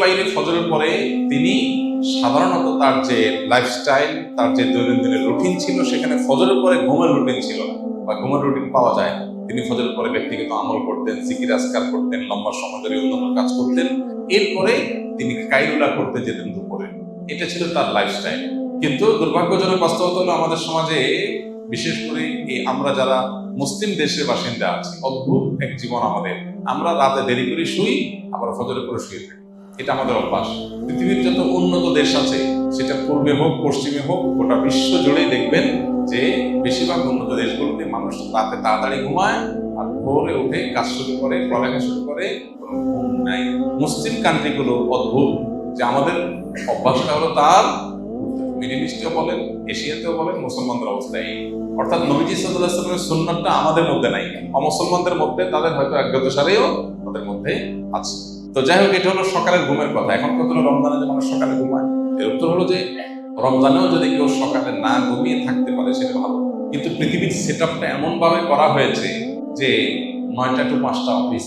বাইরে ফজরের পরে তিনি সাধারণত তার যে লাইফস্টাইল, তার যে দৈনন্দিনের রুটিন ছিল, সেখানে ফজরের পরে ঘুমের রুটিন ছিল না বা ঘুমের রুটিন পাওয়া যায় না। তিনি ফজরের পরে ব্যক্তিগত আমল করতেন, জিকির আজকার করতেন, লম্বা সময় ধরে অন্যান্য কাজ করতেন। এরপরে তিনি কাইলুলা করতে যেতেন দুপুরে। এটা ছিল তার লাইফস্টাইল। কিন্তু দুর্ভাগ্যজনক বাস্তবতা হলো আমাদের সমাজে, বিশেষ করে আমরা যারা মুসলিম দেশের বাসিন্দা আছি, অদ্ভুত এক জীবন আমাদের। আমরা রাতে দেরি করে শুই, আবার ফজরের পরে শুয়ে থাকি। এটা আমাদের অভ্যাস। পৃথিবীর যত উন্নত দেশ আছে, সেটা পূর্বে হোক পশ্চিমে হোক, গোটা বিশ্ব জুড়েই দেখবেন যে বেশিরভাগ উন্নত দেশগুলোতে মানুষ রাতে তাড়াতাড়ি ঘুমায় আর ভোরে উঠে কাজ শুরু করে, পড়ালেখা শুরু করে, কোনো ঘুম নাই। মুসলিম কান্ট্রিগুলো অদ্ভুত যে আমাদের অভ্যাসটা হলো তার মিডল ইস্টেও বলেন, এশিয়াতেও বলেন, মুসলমানদের অবস্থা এই। অর্থাৎ নবীজি সাল্লাল্লাহু আলাইহি ওয়াসাল্লামের সুন্নাতটা আমাদের মধ্যে নাই, অমুসলমানদের মধ্যে, তাদের হয়তো অজ্ঞাতসারেও তাদের মধ্যে আছে। তো যাই হোক, এটা হলো সকালের ঘুমের কথা। এখন কত রমজানে যে মানুষ সকালে ঘুমায়, এর উত্তর হলো যে রমজানেও যদি কেউ সকালে না ঘুমিয়ে থাকতে পারে সেটা ভালো। কিন্তু পৃথিবীর সেট আপটা এমন ভাবে করা হয়েছে যে 9টা to 5টা অফিস,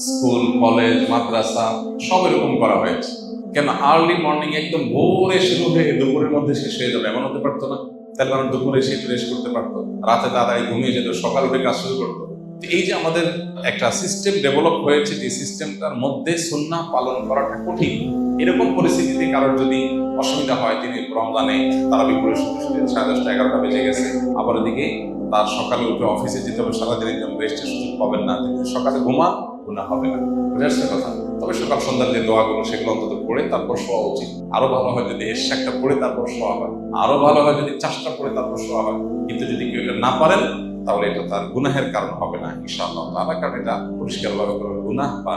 স্কুল, কলেজ, মাদ্রাসা সব এরকম করা হয়েছে। কেন আর্লি মর্নিং একদম ভোরে শুরু হয়ে দুপুরের মধ্যে শেষ হয়ে যাবে, এমন হতে পারতো না? তাহলে কারণ দুপুরে সে রেস্ট করতে পারতো, রাতে তাড়াতাড়ি ঘুমিয়ে যেত, সকাল উঠে কাজ শুরু করতো। এই যে আমাদের একটা সিস্টেম ডেভেলপ হয়েছে, যে সিস্টেমটার মধ্যে সুন্নাহ পালন করাটা কঠিন, এরকম পরিস্থিতিতে কারোর যদি অসুবিধা হয়, তিনি রমজানে তারাবি পড়ে শুরু 10:30 11টা বেজে গেছে, আবার এদিকে তার সকালে উঠে অফিসে যেতে হবে, সারাদিনের জন্য রেস্টের সুযোগ পাবেন না, তিনি সকালে ঘুমান, গুনাহ হবে না। বুঝে আসছে কথা? তবে সকাল সন্ধ্যার যে দোয়াগুলো, সেগুলো অন্তত পড়ে তারপর শোয়া উচিত। আরো ভালো হয় যদি এশাকটা পড়ে তারপর শোয়া হয়, আরো ভালো হয় যদি চাষটা পড়ে তারপর শোয়া হয়। কিন্তু যদি কেউ এটা না পারেন, তাহলে এটা তার গুনাহের কারণ হবে না ইনশাআল্লাহ তাআলা, কারণ এটা পরিষ্কারভাবে গুনাহ বা